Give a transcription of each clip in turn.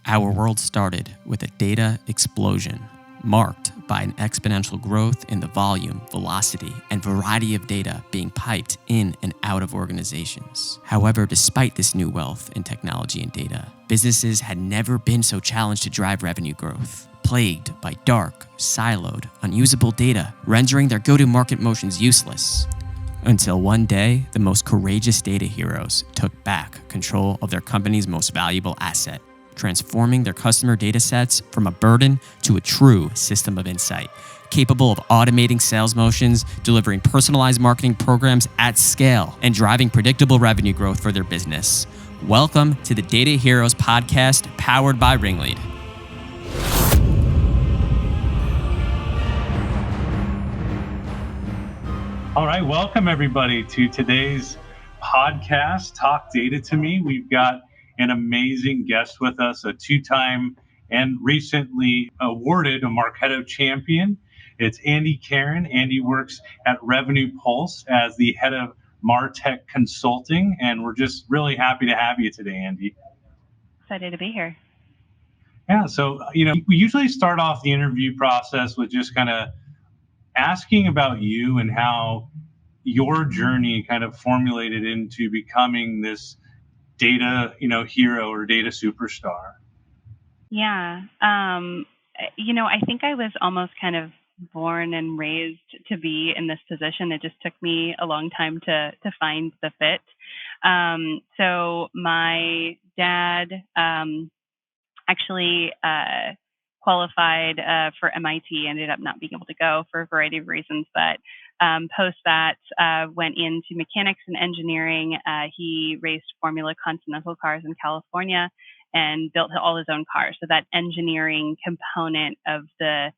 Our world started with a data explosion, marked by an exponential growth in the volume, velocity, and variety of data being piped in and out of organizations. However, despite this new wealth in technology and data, businesses had never been so challenged to drive revenue growth, plagued by dark, siloed, unusable data, rendering their go-to-market motions useless. Until one day, the most courageous data heroes took back control of their company's most valuable asset, transforming their customer data sets from a burden to a true system of insight, capable of automating sales motions, delivering personalized marketing programs at scale, and driving predictable revenue growth for their business. Welcome to the Data Heroes podcast, powered by RingLead. All right, welcome everybody to today's podcast, Talk Data to Me. We've got an amazing guest with us, a two-time and recently awarded a Marketo champion. It's Caron. Andy works at Revenue Pulse as the head of Martech Consulting, and we're just really happy to have you today, Andy. Excited to be here. Yeah, so, we usually start off the interview process with just kind of asking about you and how your journey kind of formulated into becoming this data, hero or data superstar. Yeah. I think I was almost kind of born and raised to be in this position. It just took me a long time to find the fit. So my dad actually qualified for MIT, ended up not being able to go for a variety of reasons, but post that went into mechanics and engineering. He raced Formula Continental cars in California and built all his own cars. So that engineering component of the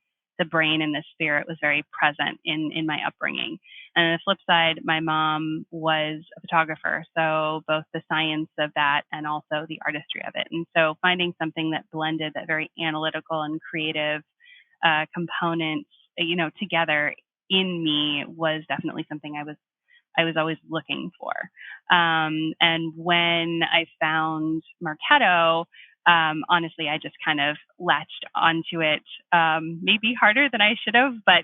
brain and the spirit was very present in my upbringing. And on the flip side, my mom was a photographer, so both the science of that and also the artistry of it. And so finding something that blended that very analytical and creative components, together in me was definitely something I was always looking for. And when I found Marketo, honestly, I just kind of latched onto it, maybe harder than I should have, but,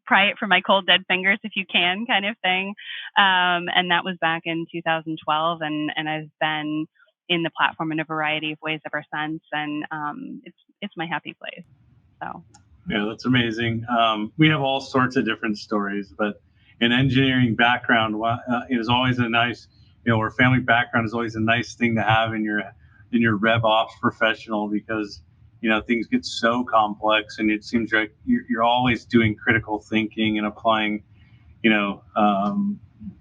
pry it from my cold, dead fingers if you can, kind of thing. And that was back in 2012. And I've been in the platform in a variety of ways ever since. And it's my happy place. So. Yeah, that's amazing. We have all sorts of different stories, but an engineering background is always a nice, or family background is always a nice thing to have in your rev ops professional, because things get so complex, and it seems like you're always doing critical thinking and applying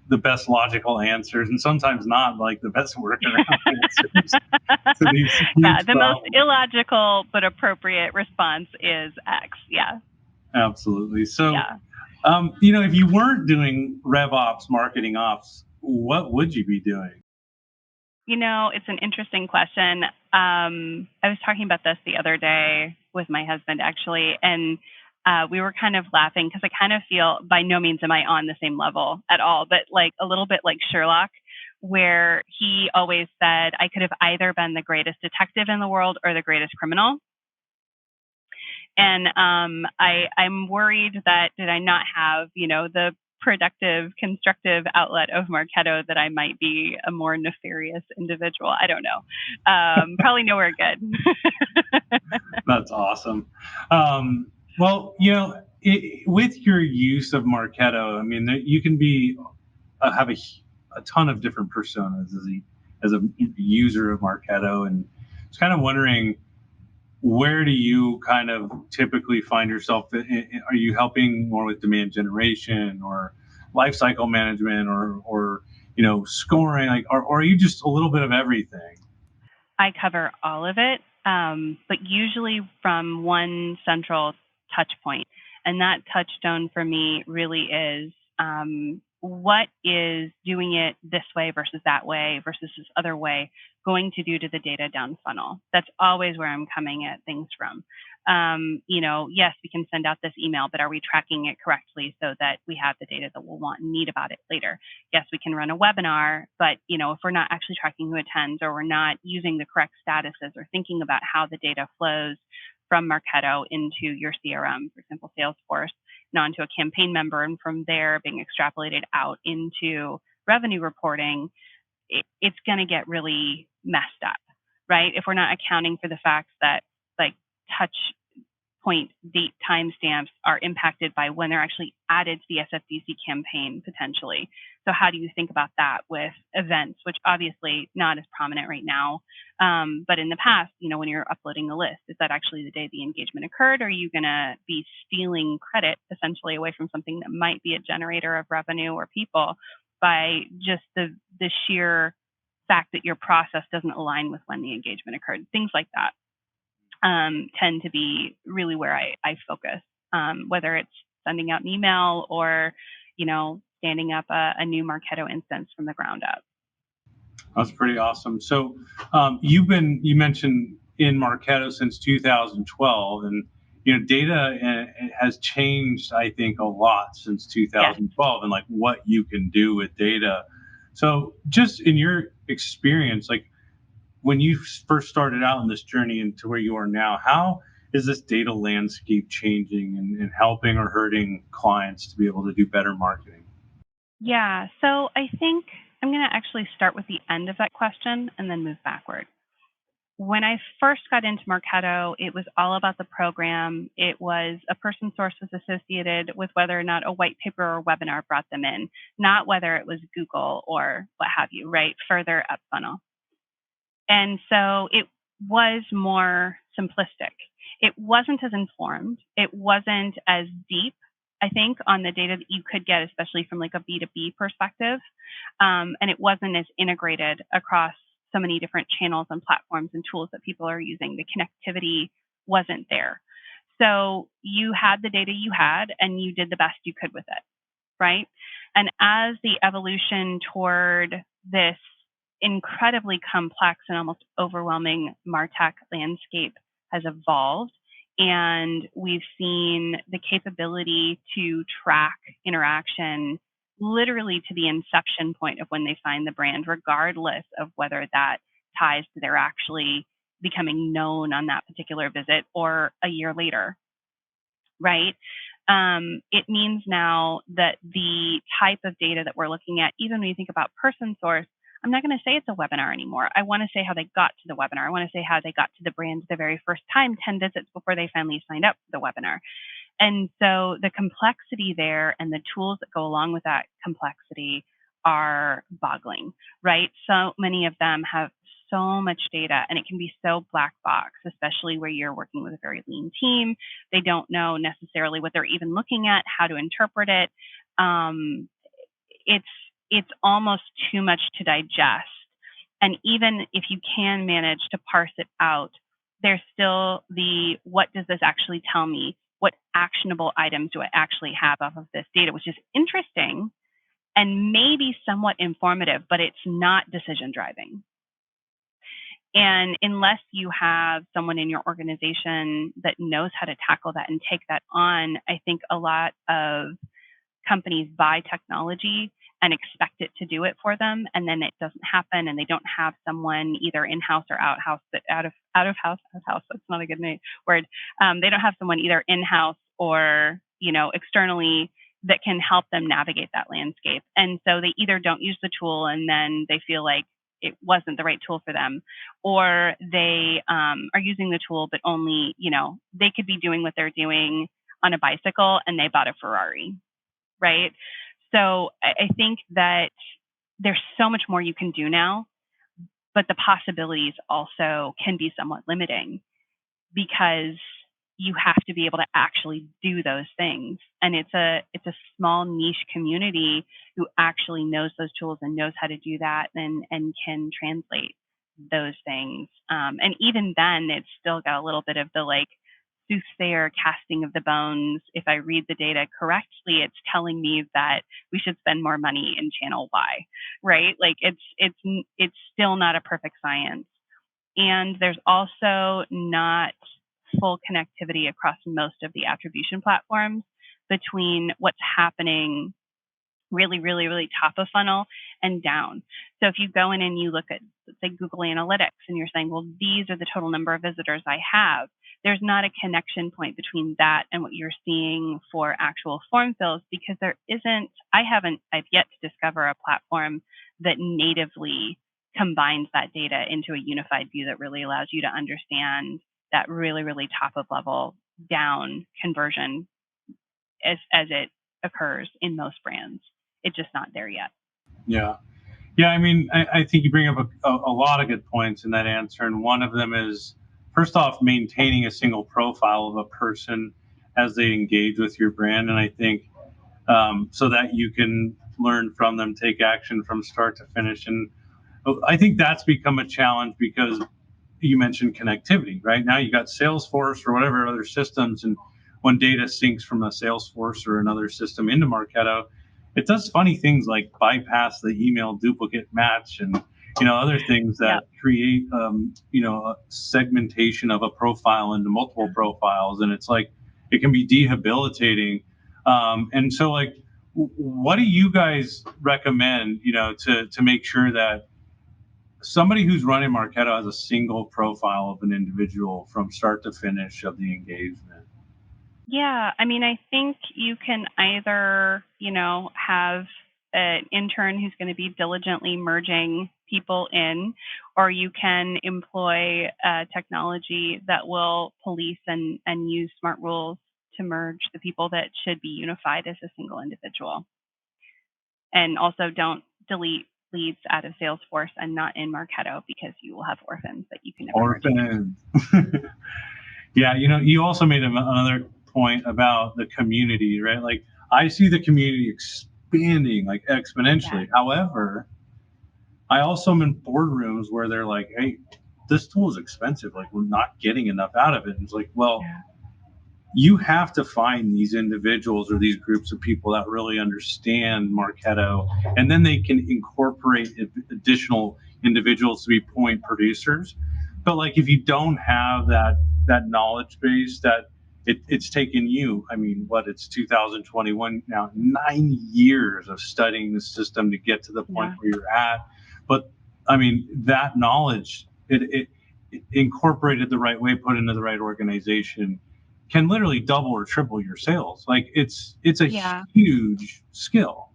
the best logical answers, and sometimes not like the best workaround answers to these yeah, the problems. Most illogical but appropriate response is X. Yeah, absolutely. So yeah. If you weren't doing rev ops, marketing ops, what would you be doing? It's an interesting question. I was talking about this the other day with my husband, actually, and we were kind of laughing because I kind of feel, by no means am I on the same level at all, but like a little bit like Sherlock, where he always said I could have either been the greatest detective in the world or the greatest criminal. And I'm worried that did I not have, the productive, constructive outlet of Marketo, that I might be a more nefarious individual. I don't know. Probably nowhere good. That's awesome. Well, with your use of Marketo, I mean, you can have a ton of different personas as a user of Marketo, and I was kind of wondering, where do you kind of typically find yourself? Are you helping more with demand generation or lifecycle management or scoring, or are you just a little bit of everything? I cover all of it, but usually from one central touch point. And that touchstone for me really is what is doing it this way versus that way versus this other way going to do to the data down funnel? That's always where I'm coming at things from. Yes, we can send out this email, but are we tracking it correctly so that we have the data that we'll want and need about it later? Yes, we can run a webinar, but if we're not actually tracking who attends, or we're not using the correct statuses, or thinking about how the data flows from Marketo into your CRM, for example, Salesforce, and onto a campaign member, and from there being extrapolated out into revenue reporting, it's going to get really messed up, right? If we're not accounting for the fact that like touch point date timestamps are impacted by when they're actually added to the SFDC campaign potentially. So how do you think about that with events, which obviously not as prominent right now, but in the past, when you're uploading a list, is that actually the day the engagement occurred? Or are you going to be stealing credit essentially away from something that might be a generator of revenue or people by just the sheer fact that your process doesn't align with when the engagement occurred? Things like that tend to be really where I focus, whether it's sending out an email or, standing up a new Marketo instance from the ground up. That's pretty awesome. So you mentioned in Marketo since 2012, and data has changed, I think, a lot since 2012, and like what you can do with data. So just in your experience, like when you first started out in this journey into where you are now, how is this data landscape changing and helping or hurting clients to be able to do better marketing? Yeah, so I think I'm going to actually start with the end of that question and then move backward. When I first got into Marketo, it was all about the program. It was a person source was associated with whether or not a white paper or webinar brought them in, not whether it was Google or what have you, right? Further up funnel. And so it was more simplistic. It wasn't as informed. It wasn't as deep, I think, on the data that you could get, especially from like a B2B perspective. And it wasn't as integrated across so many different channels and platforms and tools that people are using. The connectivity wasn't there. So you had the data you had and you did the best you could with it, right? And as the evolution toward this incredibly complex and almost overwhelming Martech landscape has evolved, and we've seen the capability to track interaction literally to the inception point of when they find the brand, regardless of whether that ties to their actually becoming known on that particular visit or a year later, right? It means now that the type of data that we're looking at, even when you think about person source, I'm not going to say it's a webinar anymore. I want to say how they got to the webinar. I want to say how they got to the brand the very first time, 10 visits before they finally signed up for the webinar. And so the complexity there and the tools that go along with that complexity are boggling, right? So many of them have so much data, and it can be so black box, especially where you're working with a very lean team. They don't know necessarily what they're even looking at, how to interpret it. It's almost too much to digest. And even if you can manage to parse it out, there's still the, what does this actually tell me? What actionable items do I actually have off of this data, which is interesting and maybe somewhat informative, but it's not decision driving. And unless you have someone in your organization that knows how to tackle that and take that on, I think a lot of companies buy technology and expect it to do it for them, and then it doesn't happen, and they don't have someone either in-house or out-house, but out-of-house, that's not a good word. They don't have someone either in-house or, externally that can help them navigate that landscape. And so they either don't use the tool and then they feel like it wasn't the right tool for them, or they are using the tool, but only, they could be doing what they're doing on a bicycle and they bought a Ferrari, right? So I think that there's so much more you can do now, but the possibilities also can be somewhat limiting because you have to be able to actually do those things. And it's a small niche community who actually knows those tools and knows how to do that and can translate those things. And even then, it's still got a little bit of the like soothsayer casting of the bones. If I read the data correctly, it's telling me that we should spend more money in channel Y, right? Like it's still not a perfect science. And there's also not full connectivity across most of the attribution platforms between what's happening really, really, really top of funnel and down. So if you go in and you look at, say, Google Analytics, and you're saying, well, these are the total number of visitors I have, there's not a connection point between that and what you're seeing for actual form fills, because there isn't, I've yet to discover a platform that natively combines that data into a unified view that really allows you to understand that really, really top of level down conversion as it occurs in most brands. It's just not there yet. Yeah. Yeah, I mean, I think you bring up a lot of good points in that answer. And one of them is, first off, maintaining a single profile of a person as they engage with your brand. And I think so that you can learn from them, take action from start to finish. And I think that's become a challenge because you mentioned connectivity, right? Now you got Salesforce or whatever other systems, and when data syncs from a Salesforce or another system into Marketo, it does funny things like bypass the email duplicate match and other things that create a segmentation of a profile into multiple profiles, and it's like it can be debilitating. And so, like, what do you guys recommend, to make sure that somebody who's running Marketo has a single profile of an individual from start to finish of the engagement? Yeah, I mean, I think you can either, have an intern who's going to be diligently merging people in, or you can employ technology that will police and use smart rules to merge the people that should be unified as a single individual. And also don't delete leads out of Salesforce and not in Marketo, because you will have orphans that you can never merge. Orphans. Yeah, you also made another point about the community, right? Like, I see the community expanding like exponentially. Yeah. However, I also am in boardrooms where they're like, hey, this tool is expensive. Like, we're not getting enough out of it. And it's like, well, you have to find these individuals or these groups of people that really understand Marketo, and then they can incorporate additional individuals to be point producers. But like, if you don't have that knowledge base, that it's taken you, I mean, it's 2021 now, 9 years of studying the system to get to the point where you're at. But I mean, that knowledge, it incorporated the right way, put into the right organization, can literally double or triple your sales. Like, it's a huge skill.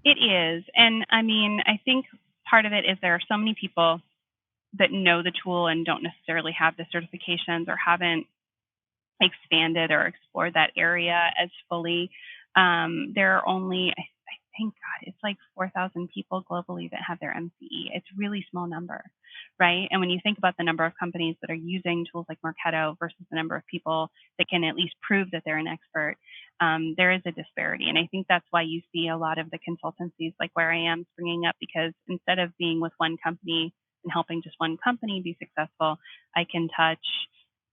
It is. And I mean, I think part of it is there are so many people that know the tool and don't necessarily have the certifications or haven't expanded or explored that area as fully. There are only, I think, God, it's like 4,000 people globally that have their MCE. It's a really small number, right? And when you think about the number of companies that are using tools like Marketo versus the number of people that can at least prove that they're an expert, there is a disparity. And I think that's why you see a lot of the consultancies like where I am springing up, because instead of being with one company and helping just one company be successful, I can touch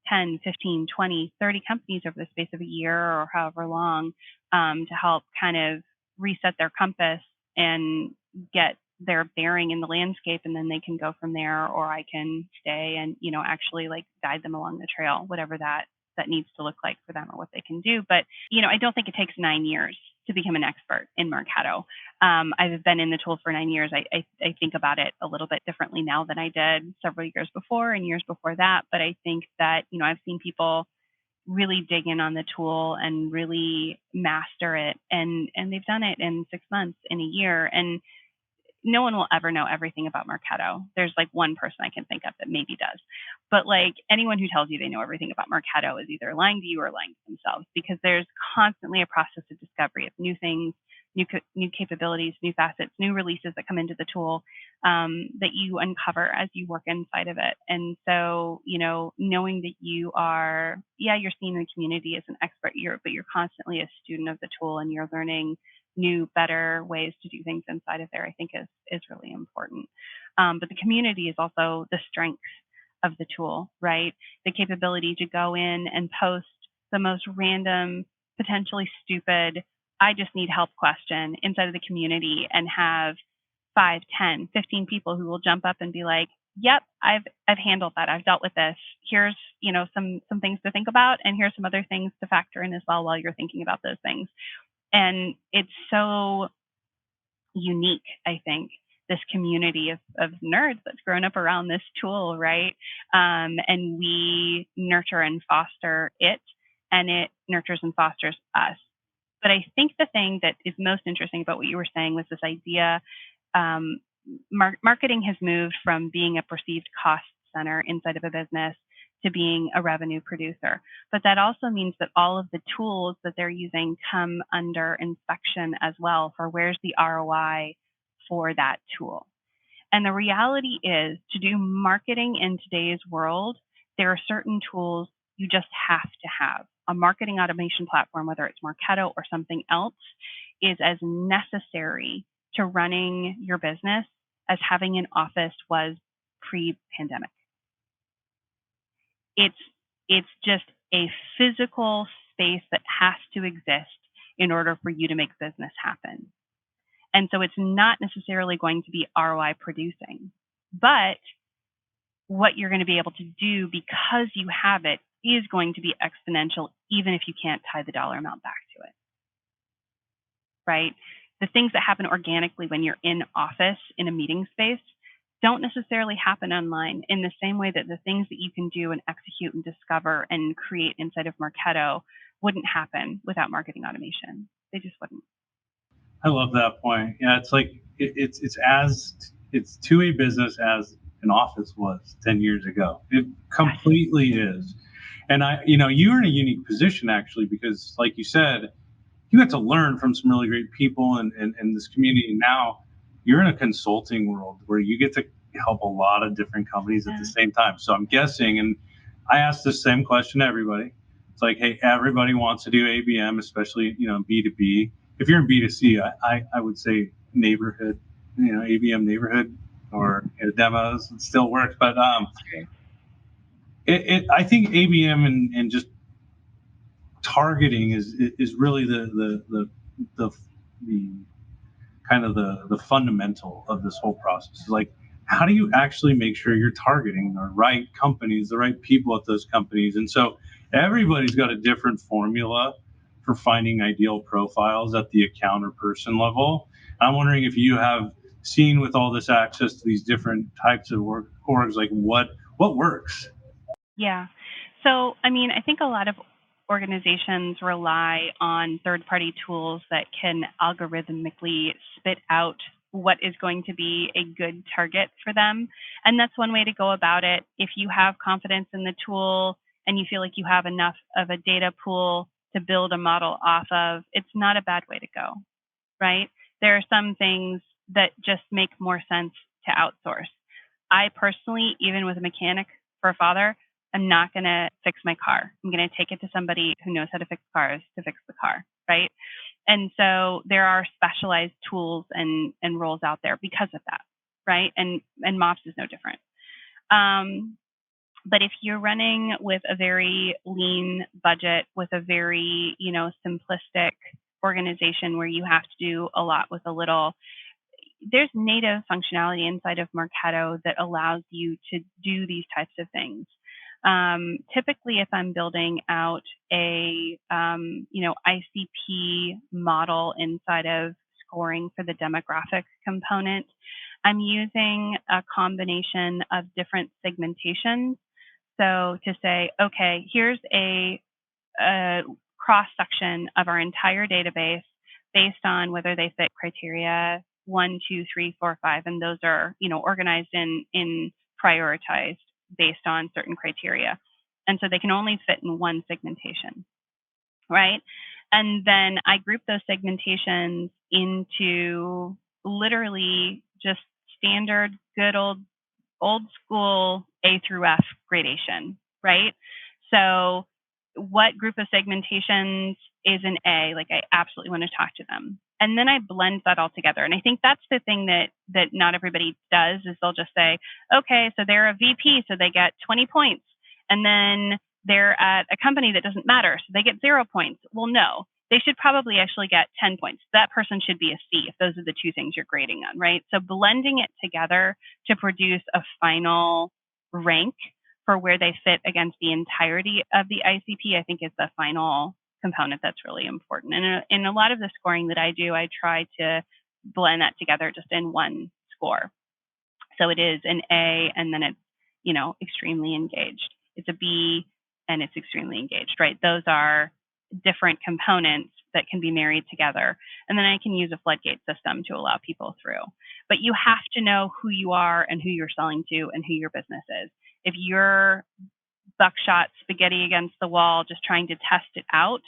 10, 15, 20, 30 companies over the space of a year or however long, to help kind of reset their compass and get their bearing in the landscape, and then they can go from there, or I can stay and actually like guide them along the trail, whatever that needs to look like for them or what they can do. But I don't think it takes 9 years to become an expert in Marketo. I've been in the tool for 9 years. I think about it a little bit differently now than I did several years before and years before that. But I think that I've seen people really dig in on the tool and really master it, and they've done it in 6 months, in a year. And no one will ever know everything about Marketo. There's like one person I can think of that maybe does. But like, anyone who tells you they know everything about Marketo is either lying to you or lying to themselves, because there's constantly a process of discovery of new things, new capabilities, new facets, new releases that come into the tool, that you uncover as you work inside of it. And so, knowing that you are, you're seen in the community as an expert, but you're constantly a student of the tool, and you're learning new, better ways to do things inside of there, I think is really important. But the community is also the strength of the tool, right? The capability to go in and post the most random, potentially stupid, I just need help question inside of the community and have 5, 10, 15 people who will jump up and be like, yep, I've handled that. I've dealt with this. Here's, some things to think about, and here's some other things to factor in as well while you're thinking about those things. And it's so unique, I think, this community of nerds that's grown up around this tool, right? And we nurture and foster it, and it nurtures and fosters us. But I think the thing that is most interesting about what you were saying was this idea. Marketing has moved from being a perceived cost center inside of a business to being a revenue producer. But that also means that all of the tools that they're using come under inspection as well for where's the ROI for that tool. And the reality is, to do marketing in today's world, there are certain tools you just have to have. A marketing automation platform, whether it's Marketo or something else, is as necessary to running your business as having an office was pre-pandemic. It's just a physical space that has to exist in order for you to make business happen. And so it's not necessarily going to be ROI producing, but what you're going to be able to do because you have it is going to be exponential, even if you can't tie the dollar amount back to it, right? The things that happen organically when you're in office in a meeting space don't necessarily happen online in the same way that the things that you can do and execute and discover and create inside of Marketo wouldn't happen without marketing automation. They just wouldn't. I love that point. Yeah, it's like it's to a business as an office was 10 years ago. It completely is. And you're in a unique position actually, because like you said, you got to learn from some really great people and this community. Now you're in a consulting world where you get to help a lot of different companies at the same time. So I'm guessing, and I asked the same question to everybody. It's like, hey, everybody wants to do ABM, especially, B2B. If you're in B2C, I would say neighborhood, ABM neighborhood or demos, it still works. But I think ABM and just targeting is really the kind of the fundamental of this whole process. Is like, how do you actually make sure you're targeting the right companies, the right people at those companies? And so everybody's got a different formula for finding ideal profiles at the account or person level. I'm wondering if you have seen, with all this access to these different types of orgs, like what works? Yeah. So, I think a lot of organizations rely on third-party tools that can algorithmically spit out what is going to be a good target for them. And that's one way to go about it. If you have confidence in the tool and you feel like you have enough of a data pool to build a model off of, it's not a bad way to go, right? There are some things that just make more sense to outsource. I personally, even with a mechanic for a father, I'm not going to fix my car. I'm going to take it to somebody who knows how to fix cars to fix the car, right? And so there are specialized tools and roles out there because of that, right? And MOPS is no different. But if you're running with a very lean budget, with a very, simplistic organization where you have to do a lot with a little, there's native functionality inside of Marketo that allows you to do these types of things. Typically, if I'm building out a, ICP model inside of scoring for the demographic component, I'm using a combination of different segmentations. So to say, okay, here's a cross-section of our entire database based on whether they fit criteria 1, 2, 3, 4, 5, and those are, organized in prioritized based on certain criteria. And so they can only fit in one segmentation, right? And then I group those segmentations into literally just standard, good old school A through F gradation, right? So what group of segmentations is an A? Like, I absolutely want to talk to them. And then I blend that all together. And I think that's the thing that not everybody does is they'll just say, okay, so they're a VP, so they get 20 points. And then they're at a company that doesn't matter, so they get 0 points. Well, no, they should probably actually get 10 points. That person should be a C if those are the two things you're grading on, right? So blending it together to produce a final rank for where they fit against the entirety of the ICP, I think is the final component that's really important. And in a lot of the scoring that I do, I try to blend that together just in one score. So it is an A and then it's, extremely engaged. It's a B and it's extremely engaged, right? Those are different components that can be married together. And then I can use a floodgate system to allow people through. But you have to know who you are and who you're selling to and who your business is. If you're buckshot spaghetti against the wall, just trying to test it out,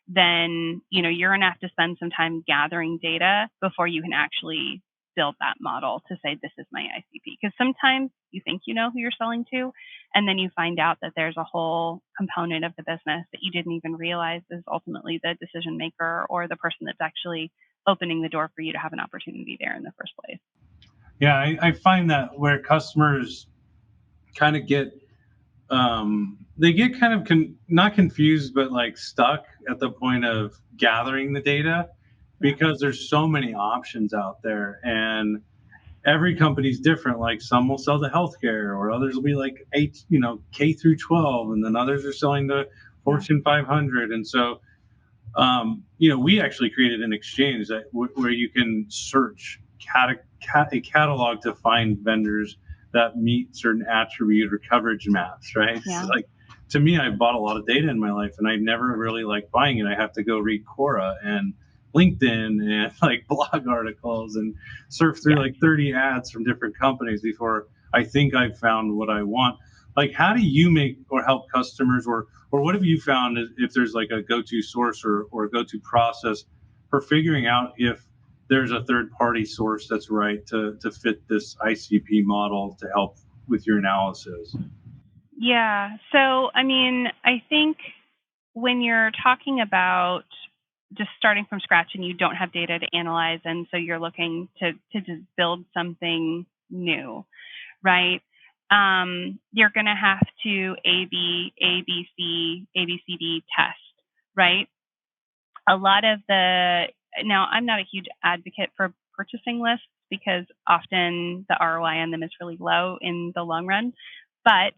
then, you're going to have to spend some time gathering data before you can actually build that model to say, this is my ICP. Because sometimes you think you know who you're selling to, and then you find out that there's a whole component of the business that you didn't even realize is ultimately the decision maker or the person that's actually opening the door for you to have an opportunity there in the first place. Yeah, I find that where customers kind of get they get kind of not confused, but like stuck at the point of gathering the data because there's so many options out there, and every company's different. Like some will sell to healthcare, or others will be like K through 12, and then others are selling to Fortune 500. And so, we actually created an exchange that where you can search a catalog to find vendors that meet certain attribute or coverage maps, right? Yeah. Like, to me, I've bought a lot of data in my life, and I never really like buying it. I have to go read Quora and LinkedIn and like blog articles and surf through like 30 ads from different companies before I think I've found what I want. Like, how do you make or help customers, or what have you found if there's like a go-to source or a go-to process for figuring out if there's a third-party source that's right to fit this ICP model to help with your analysis? Yeah. So, I think when you're talking about just starting from scratch and you don't have data to analyze, and so you're looking to just build something new, right? You're going to have to ABCD test, right? A lot of now I'm not a huge advocate for purchasing lists because often the ROI on them is really low in the long run. But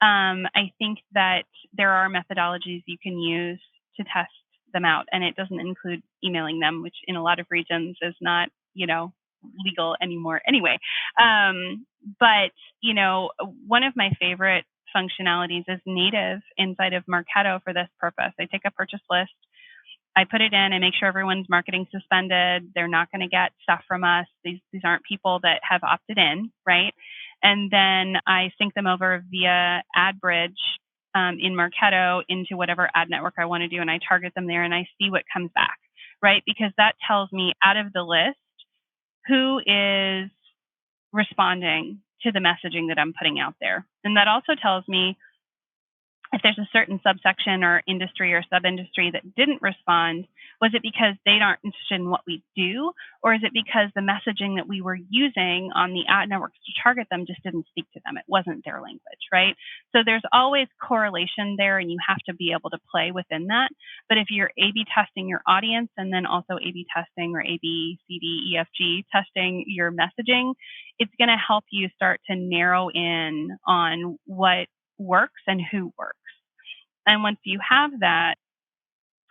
I think that there are methodologies you can use to test them out, and it doesn't include emailing them, which in a lot of regions is not, legal anymore anyway. But, one of my favorite functionalities is native inside of Marketo for this purpose. I take a purchase list, I put it in, I make sure everyone's marketing suspended. They're not going to get stuff from us. These aren't people that have opted in, right? And then I sync them over via AdBridge in Marketo into whatever ad network I want to do, and I target them there, and I see what comes back, right? Because that tells me out of the list who is responding to the messaging that I'm putting out there. And that also tells me if there's a certain subsection or industry or sub-industry that didn't respond, was it because they aren't interested in what we do? Or is it because the messaging that we were using on the ad networks to target them just didn't speak to them? It wasn't their language, right? So there's always correlation there, and you have to be able to play within that. But if you're A/B testing your audience and then also A/B testing or ABCDEFG testing your messaging, it's going to help you start to narrow in on what works and who works. And once you have that,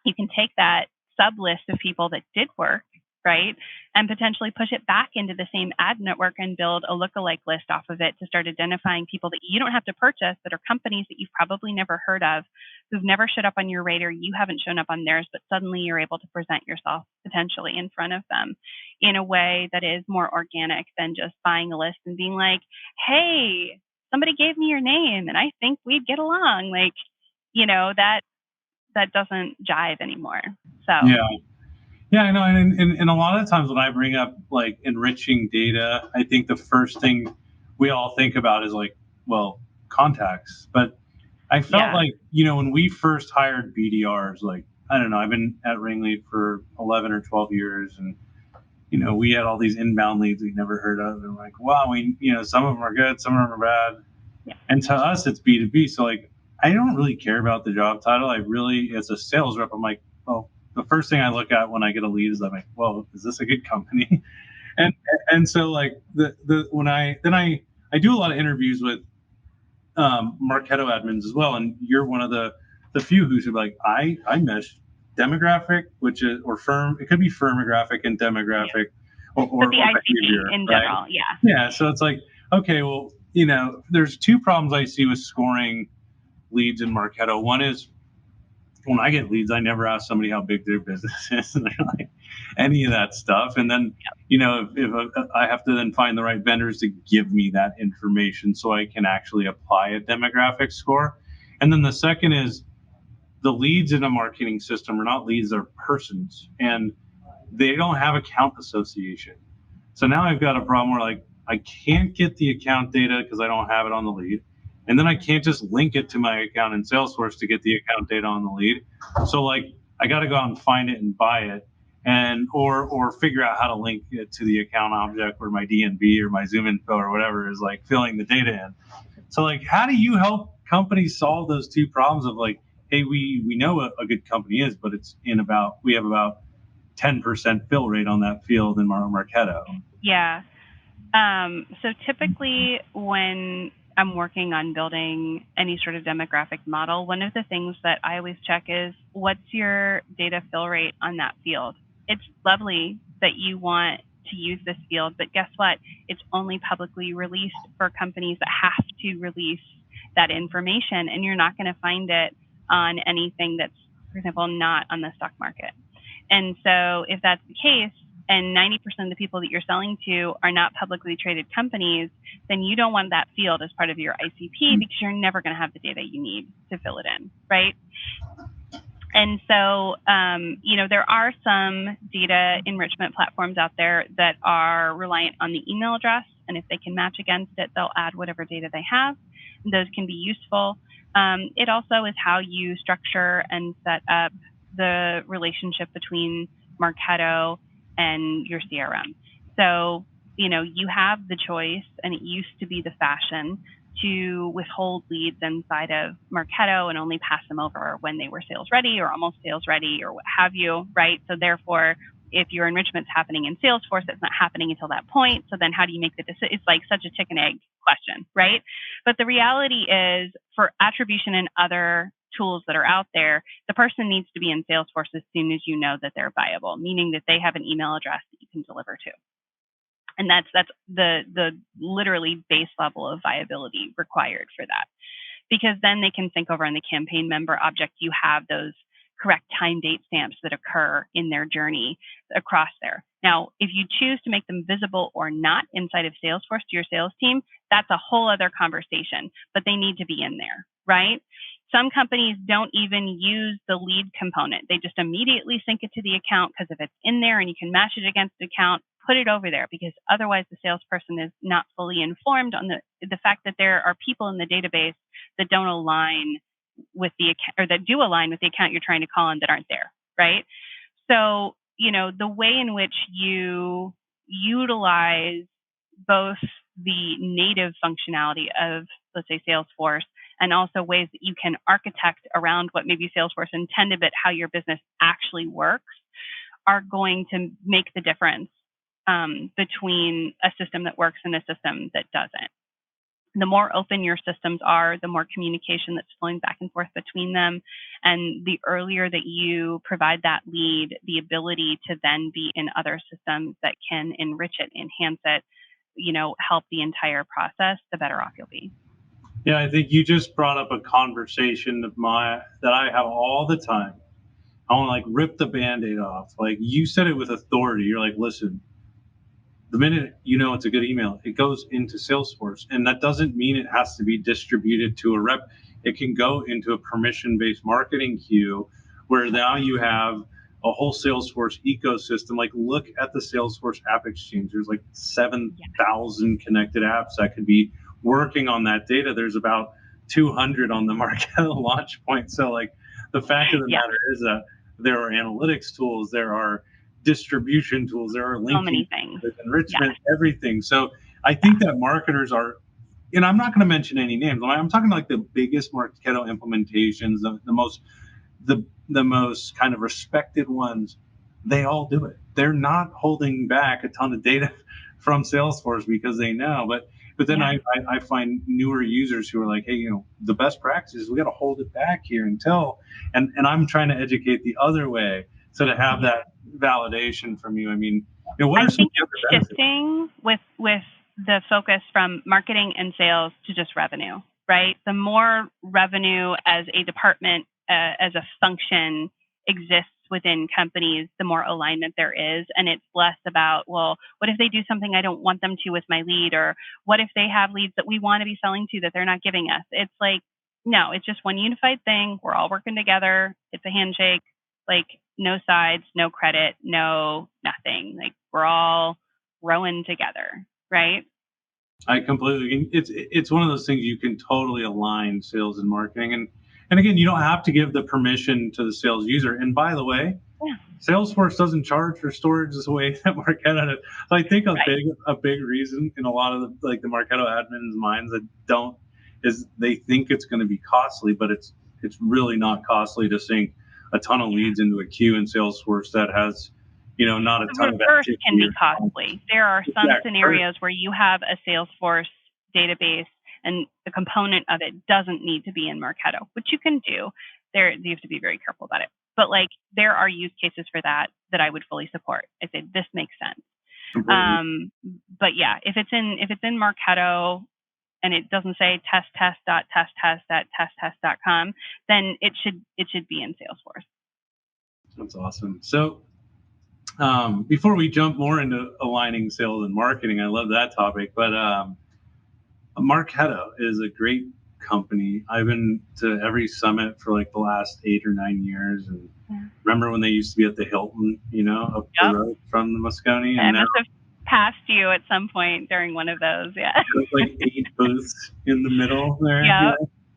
you can take that sub list of people that did work, right, and potentially push it back into the same ad network and build a lookalike list off of it to start identifying people that you don't have to purchase, that are companies that you've probably never heard of, who've never showed up on your radar, you haven't shown up on theirs, but suddenly you're able to present yourself potentially in front of them in a way that is more organic than just buying a list and being like, hey, somebody gave me your name and I think we'd get along. Like, that doesn't jive anymore. So yeah, I know. And a lot of times when I bring up like enriching data, I think the first thing we all think about is like, well, contacts. But I felt like, when we first hired BDRs, like I don't know, I've been at RingLead for 11 or 12 years, and we had all these inbound leads we'd never heard of, and like, wow, some of them are good, some of them are bad. Yeah. And to us, it's B2B. So like, I don't really care about the job title. As a sales rep, I'm like, well, the first thing I look at when I get a lead is I'm like, well, is this a good company? and so like when I do a lot of interviews with Marketo admins as well, and you're one of the few who's like, I mesh demographic, which is, or firm, it could be firmographic and demographic, or the ICP behavior in right? general. Yeah, so it's like, okay, well, there's two problems I see with scoring leads in Marketo. One is, when I get leads, I never ask somebody how big their business is, and they're like, any of that stuff. And then, if I have to then find the right vendors to give me that information so I can actually apply a demographic score. And then the second is, the leads in a marketing system are not leads, they're persons, and they don't have account association. So now I've got a problem where like, I can't get the account data because I don't have it on the lead. And then I can't just link it to my account in Salesforce to get the account data on the lead. So like, I got to go out and find it and buy it, and or figure out how to link it to the account object where my DNB or my Zoom info or whatever is like filling the data in. So like, how do you help companies solve those two problems of like, hey, we know what a good company is, but we have about 10% fill rate on that field in Marketo. Yeah. So typically when I'm working on building any sort of demographic model, one of the things that I always check is, what's your data fill rate on that field? It's lovely that you want to use this field, but guess what? It's only publicly released for companies that have to release that information, and you're not going to find it on anything that's, for example, not on the stock market. And so if that's the case, and 90% of the people that you're selling to are not publicly traded companies, then you don't want that field as part of your ICP, because you're never going to have the data you need to fill it in, right? And so, there are some data enrichment platforms out there that are reliant on the email address, and if they can match against it, they'll add whatever data they have. And those can be useful. It also is how you structure and set up the relationship between Marketo and your CRM. So, you have the choice, and it used to be the fashion, to withhold leads inside of Marketo and only pass them over when they were sales ready or almost sales ready or what have you, right? So therefore, if your enrichment's happening in Salesforce, it's not happening until that point. So then how do you make the decision? It's like such a chicken egg question, right? But the reality is, for attribution and other tools that are out there, the person needs to be in Salesforce as soon as you know that they're viable, meaning that they have an email address that you can deliver to. And that's the literally base level of viability required for that. Because then they can think over in the campaign member object, you have those correct time date stamps that occur in their journey across there. Now, if you choose to make them visible or not inside of Salesforce to your sales team, that's a whole other conversation, but they need to be in there, right? Some companies don't even use the lead component. They just immediately sync it to the account, because if it's in there and you can match it against the account, put it over there, because otherwise the salesperson is not fully informed on the fact that there are people in the database that don't align with the account, or that do align with the account you're trying to call on, that aren't there, right? So, the way in which you utilize both the native functionality of, let's say, Salesforce, and also ways that you can architect around what maybe Salesforce intended, but how your business actually works, are going to make the difference between a system that works and a system that doesn't. The more open your systems are, the more communication that's flowing back and forth between them. And the earlier that you provide that lead, the ability to then be in other systems that can enrich it, enhance it, help the entire process, the better off you'll be. Yeah, I think you just brought up a conversation that I have all the time. I want to like rip the Band-Aid off. Like, you said it with authority. You're like, listen, the minute it's a good email, it goes into Salesforce. And that doesn't mean it has to be distributed to a rep. It can go into a permission-based marketing queue, where now you have a whole Salesforce ecosystem. Like, look at the Salesforce App Exchange. There's like 7,000 connected apps that could be working on that data. There's about 200 on the Marketo launch point. So like, the fact of the matter is that there are analytics tools, there are distribution tools, there are So linking, many things. there's Yeah. enrichment, everything. So I think that marketers are, and I'm not going to mention any names. I'm talking like the biggest Marketo implementations, the most kind of respected ones. They all do it. They're not holding back a ton of data from Salesforce because they know. But then I find newer users who are like, hey, the best practice is we got to hold it back here until, and I'm trying to educate the other way. So to have that validation from you, I mean, what are some think of it's the other benefits? shifting with the focus from marketing and sales to just revenue, right? The more revenue as a department, as a function exists within companies, the more alignment there is. And it's less about, well, what if they do something I don't want them to with my lead? Or what if they have leads that we want to be selling to that they're not giving us? It's like, no, it's just one unified thing. We're all working together. It's a handshake. Like, no sides, no credit, no nothing. Like, we're all rowing together, right? I completely. It's one of those things you can totally align sales and marketing, and again, you don't have to give the permission to the sales user. And by the way, Yeah. Salesforce doesn't charge for storage the way that Marketo does. So I think Right. a big reason in a lot of the Marketo admins' minds that don't is they think it's going to be costly, but it's really not costly to sync a ton of leads into a queue in Salesforce that has not a The ton of reverse activity. can be costly. There are some scenarios where you have a Salesforce database and the component of it doesn't need to be in Marketo, which you can do. There, you have to be very careful about it. But like, there are use cases for that I would fully support. I say this makes sense. But yeah, if it's in Marketo and it doesn't say test.com, then it should be in Salesforce. That's awesome. So before we jump more into aligning sales and marketing, I love that topic, but Marketo is a great company. I've been to every summit for like the last 8 or 9 years, and remember when they used to be at the Hilton, up the road from the Moscone, and I now must have passed you at some point during one of those. Yeah. there's like 8 booths in the middle there.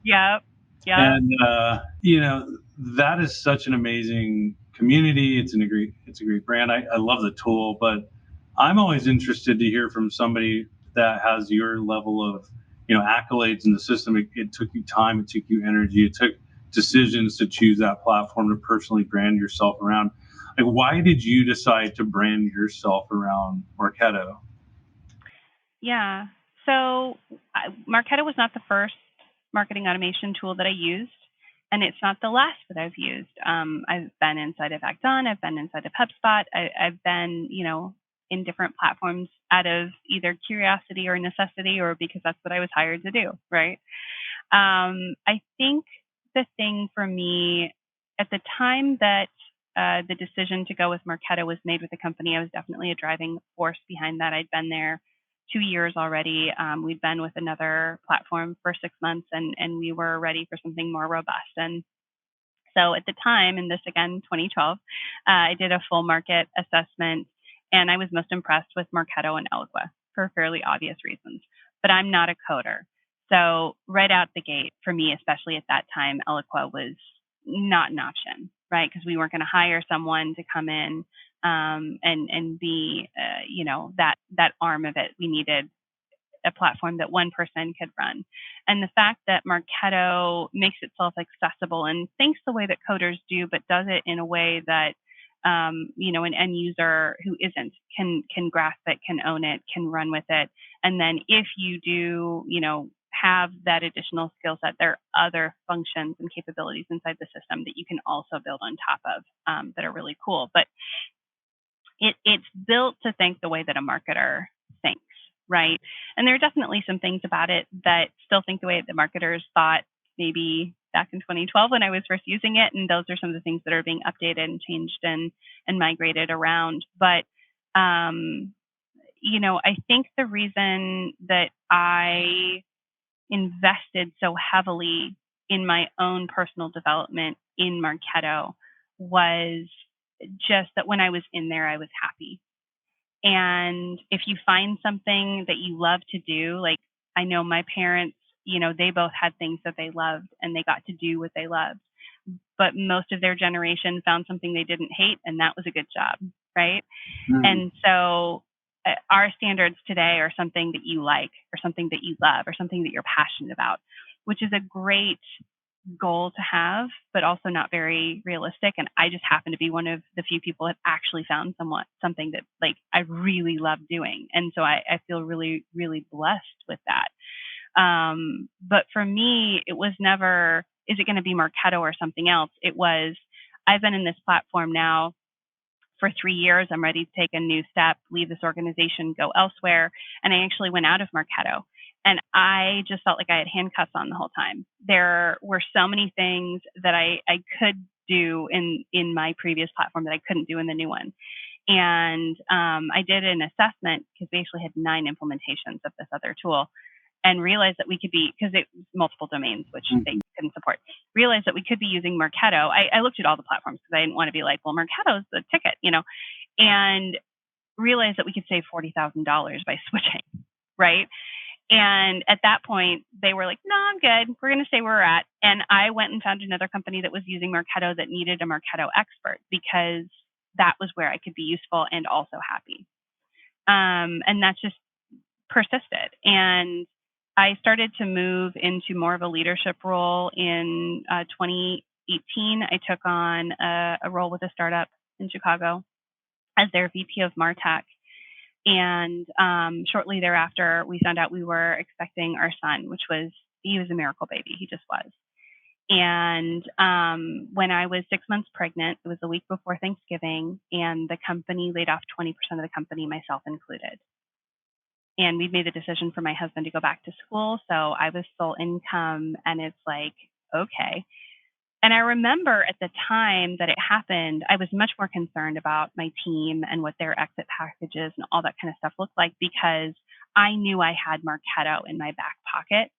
Yep. And that is such an amazing community. It's a great brand. I love the tool, but I'm always interested to hear from somebody that has your level of accolades in the system. It took you time, it took you energy, it took decisions to choose that platform to personally brand yourself around. Like, why did you decide to brand yourself around Marketo? Yeah. So Marketo was not the first marketing automation tool that I used, and it's not the last that I've used. I've been inside of Acton, I've been inside of HubSpot, I've been, in different platforms out of either curiosity or necessity, or because that's what I was hired to do, right? I think the thing for me at the time that the decision to go with Marketo was made with the company, I was definitely a driving force behind that. I'd been there 2 years already. We'd been with another platform for 6 months, and we were ready for something more robust. And so at the time, and this again, 2012, I did a full market assessment, and I was most impressed with Marketo and Eloqua for fairly obvious reasons. But I'm not a coder. So right out the gate, for me, especially at that time, Eloqua was not an option, right? Because we weren't going to hire someone to come in and be, that arm of it. We needed a platform that one person could run. And the fact that Marketo makes itself accessible and thinks the way that coders do, but does it in a way that an end user who isn't can grasp it, can own it, can run with it. And then if you do, have that additional skill set, there are other functions and capabilities inside the system that you can also build on top of that are really cool. But it's built to think the way that a marketer thinks, right? And there are definitely some things about it that still think the way that marketers thought maybe back in 2012 when I was first using it. And those are some of the things that are being updated and changed and migrated around. But, I think the reason that I invested so heavily in my own personal development in Marketo was just that when I was in there, I was happy. And if you find something that you love to do, like I know my parents, they both had things that they loved and they got to do what they loved. but most of their generation found something they didn't hate, and that was a good job, right? Mm. And so our standards today are something that you like, or something that you love, or something that you're passionate about, which is a great goal to have, but also not very realistic. And I just happen to be one of the few people that actually found something that like I really love doing. And so I feel really, really blessed with that. But for me, it was never, is it going to be Marketo or something else? It was, I've been in this platform now for 3 years. I'm ready to take a new step, leave this organization, go elsewhere. And I actually went out of Marketo. And I just felt like I had handcuffs on the whole time. There were so many things that I could do in my previous platform that I couldn't do in the new one. And I did an assessment because we actually had 9 implementations of this other tool, and realized that we could be, because it was multiple domains, which they couldn't support, realized that we could be using Marketo. I looked at all the platforms because I didn't want to be like, well, Marketo's the ticket, and realized that we could save $40,000 by switching, right? And at that point, they were like, no, I'm good. We're going to stay where we're at. And I went and found another company that was using Marketo that needed a Marketo expert, because that was where I could be useful and also happy. And that's just persisted. And I started to move into more of a leadership role in 2018. I took on a role with a startup in Chicago as their VP of Martech. And shortly thereafter, we found out we were expecting our son, he was a miracle baby. He just was. And when I was 6 months pregnant, it was the week before Thanksgiving, and the company laid off 20% of the company, myself included. And we'd made the decision for my husband to go back to school. So I was sole income, and it's like, okay. And I remember at the time that it happened, I was much more concerned about my team and what their exit packages and all that kind of stuff looked like, because I knew I had Marketo in my back pocket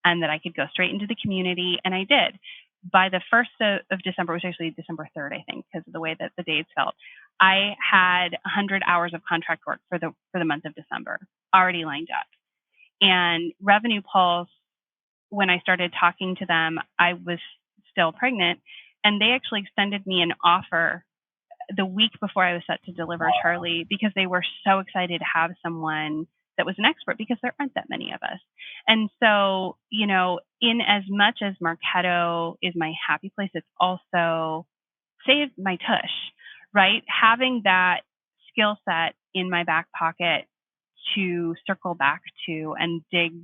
and that I could go straight into the community. And I did. By the 1st of December, it was actually December 3rd, I think, because of the way that the dates felt, I had 100 hours of contract work for the month of December already lined up. And Revenue Pulse, when I started talking to them, I was still pregnant, and they actually extended me an offer the week before I was set to deliver Charlie, because they were so excited to have someone that was an expert, because there aren't that many of us. And so, in as much as Marketo is my happy place, it's also saved my tush, right? Having that skill set in my back pocket to circle back to and dig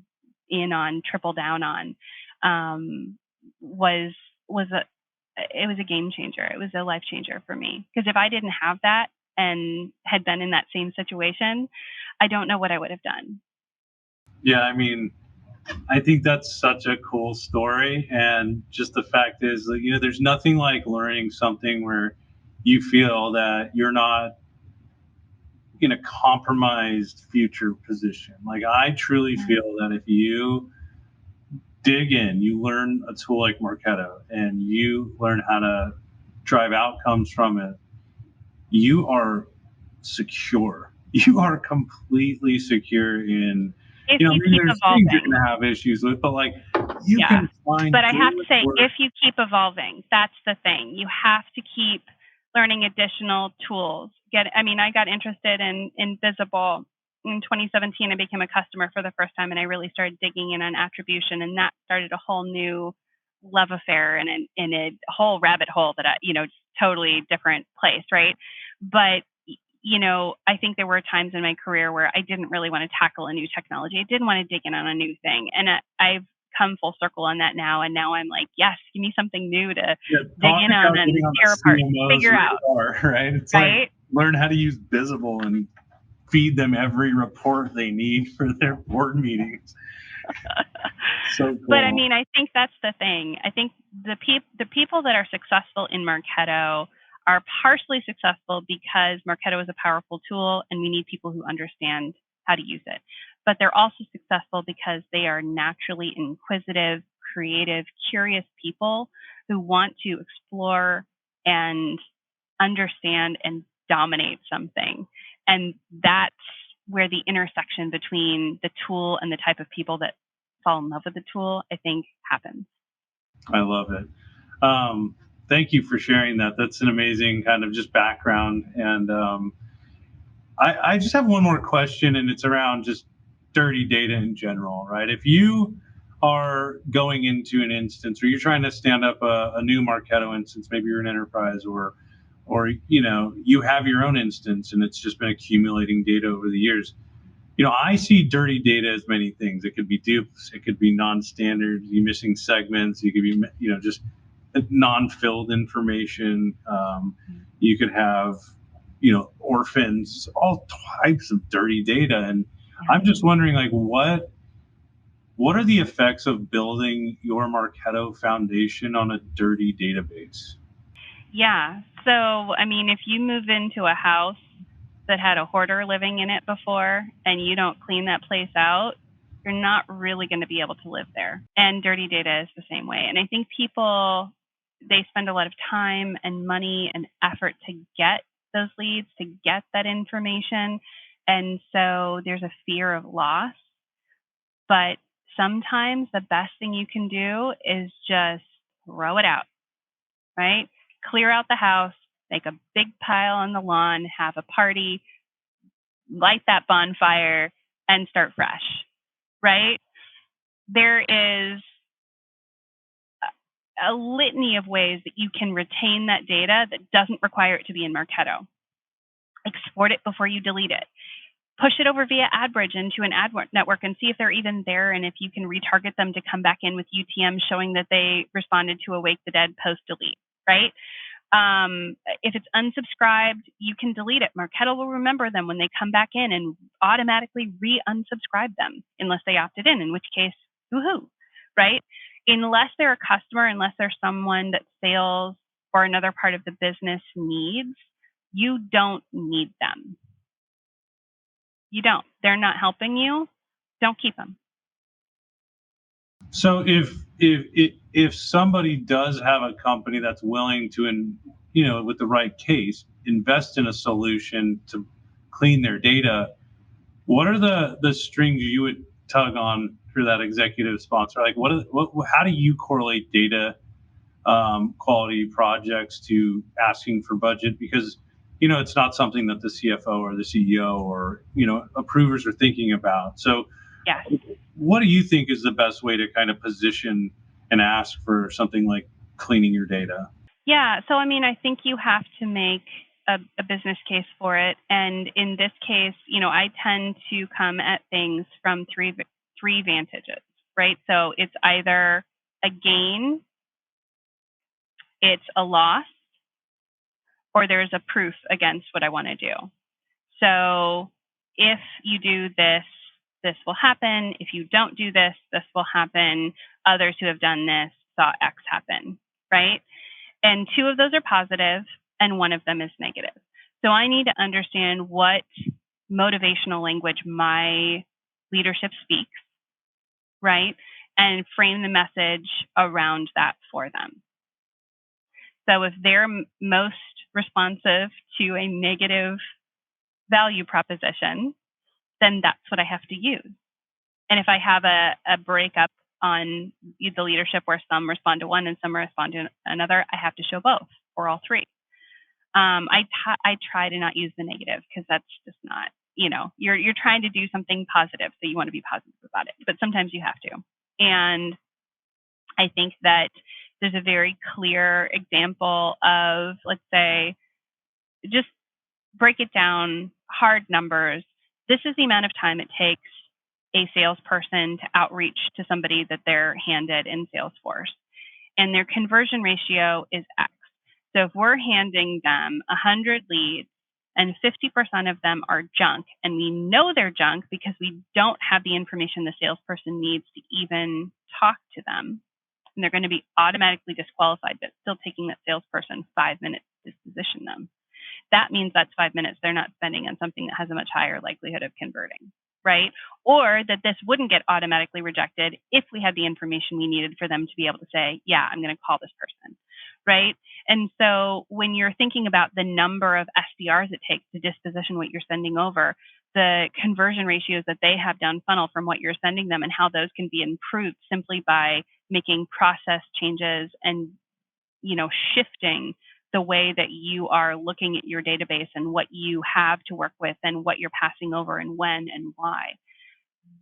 in on, triple down on, was a game changer. It was a life changer for me, because if I didn't have that and had been in that same situation, I don't know what I would have done. Yeah, I mean, I think that's such a cool story. And just the fact is that, there's nothing like learning something where you feel that you're not in a compromised future position. Like, I truly feel that if you dig in, you learn a tool like Marketo, and you learn how to drive outcomes from it, you are secure. You are completely secure in, if you maybe keep there's evolving. things you're going to have issues with, but like, you can find. But I have to say, work. if you keep evolving, that's the thing. You have to keep learning additional tools. I got interested in Visible in 2017. I became a customer for the first time, and I really started digging in on attribution, and that started a whole new love affair and in a whole rabbit hole that totally different place, right? But I think there were times in my career where I didn't really want to tackle a new technology. I didn't want to dig in on a new thing, and I've come full circle on that now. And now I'm like, yes, give me something new to dig in on and tear apart, figure out. Right? It's right? Like, learn how to use Visible and feed them every report they need for their board meetings. So cool. But I think that's the thing. I think the people that are successful in Marketo are partially successful because Marketo is a powerful tool, and we need people who understand how to use it. But they're also successful because they are naturally inquisitive, creative, curious people who want to explore and understand and dominate something. And that's where the intersection between the tool and the type of people that fall in love with the tool, I think, happens. I love it. Thank you for sharing that. That's an amazing kind of just background. And I just have one more question, and it's around just dirty data in general, right? If you are going into an instance, or you're trying to stand up a new Marketo instance, maybe you're an enterprise, or you have your own instance, and it's just been accumulating data over the years. I see dirty data as many things. It could be dupes, it could be non-standard, you missing segments, you could be just non-filled information. You could have orphans, all types of dirty data. And I'm just wondering, like, what are the effects of building your Marketo foundation on a dirty database? Yeah. So, I mean, if you move into a house that had a hoarder living in it before and you don't clean that place out, you're not really going to be able to live there. And dirty data is the same way. And I think people, they spend a lot of time and money and effort to get those leads, to get that information. And so there's a fear of loss. But sometimes the best thing you can do is just throw it out, right? Clear out the house, make a big pile on the lawn, have a party, light that bonfire, and start fresh, right? There is a litany of ways that you can retain that data that doesn't require it to be in Marketo. Export it before you delete it. Push it over via AdBridge into an ad network and see if they're even there, and if you can retarget them to come back in with UTM showing that they responded to a Wake the Dead post delete, right? If it's unsubscribed, you can delete it. Marketo will remember them when they come back in and automatically re-unsubscribe them unless they opted in which case, woohoo, right? Unless they're a customer, unless they're someone that sales or another part of the business needs, you don't need them. You don't. They're not helping you. Don't keep them. So if somebody does have a company that's willing to, with the right case, invest in a solution to clean their data, what are the strings you would tug on for that executive sponsor? Like, how do you correlate data quality projects to asking for budget? Because it's not something that the CFO or the CEO or approvers are thinking about. So Yes. what do you think is the best way to kind of position and ask for something like cleaning your data? Yeah. So, I mean, I think you have to make a business case for it. And in this case, I tend to come at things from three vantages, right? So it's either a gain, it's a loss, or there's a proof against what I want to do. So if you do this, this will happen. If you don't do this, this will happen. Others who have done this saw X happen, right? And two of those are positive and one of them is negative. So I need to understand what motivational language my leadership speaks, right? And frame the message around that for them. So if they're most responsive to a negative value proposition, then that's what I have to use. And if I have a breakup on the leadership where some respond to one and some respond to another, I have to show both or all three. I try to not use the negative because that's just not, you're trying to do something positive, so you want to be positive about it. But sometimes you have to. And I think that there's a very clear example of, let's say, just break it down, hard numbers. This is the amount of time it takes a salesperson to outreach to somebody that they're handed in Salesforce. And their conversion ratio is X. So if we're handing them 100 leads and 50% of them are junk, and we know they're junk because we don't have the information the salesperson needs to even talk to them, and they're going to be automatically disqualified, but still taking that salesperson 5 minutes to disposition them. That means that's 5 minutes they're not spending on something that has a much higher likelihood of converting, right? Or that this wouldn't get automatically rejected if we had the information we needed for them to be able to say, yeah, I'm going to call this person, right? And so when you're thinking about the number of SDRs it takes to disposition what you're sending over, the conversion ratios that they have down funnel from what you're sending them and how those can be improved simply by making process changes and shifting the way that you are looking at your database and what you have to work with and what you're passing over and when and why.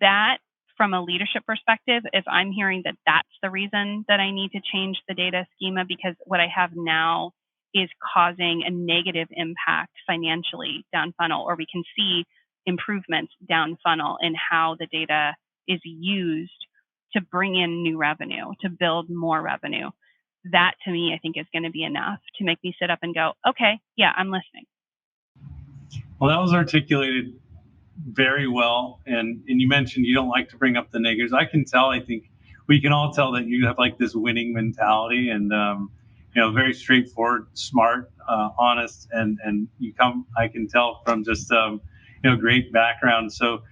That, from a leadership perspective, if I'm hearing that that's the reason that I need to change the data schema, because what I have now is causing a negative impact financially down funnel, or we can see improvements down funnel in how the data is used to bring in new revenue, to build more revenue. That to me, I think is going to be enough to make me sit up and go, okay, yeah, I'm listening. Well, that was articulated very well. And you mentioned you don't like to bring up the negatives. I can tell, I think we can all tell that you have like this winning mentality and, very straightforward, smart, honest, and I can tell from just, great background. So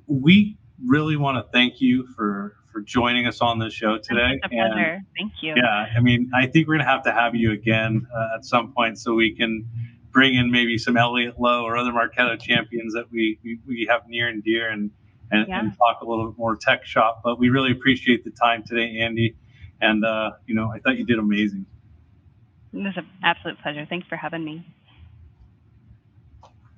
we really want to thank you for joining us on the show today. It's a pleasure. And thank you. Yeah, I mean, I think we're going to have you again at some point so we can bring in maybe some Elliott Lowe or other Marketo champions that we have near and dear and talk a little bit more tech shop. But we really appreciate the time today, Andy. And, I thought you did amazing. It was an absolute pleasure. Thanks for having me.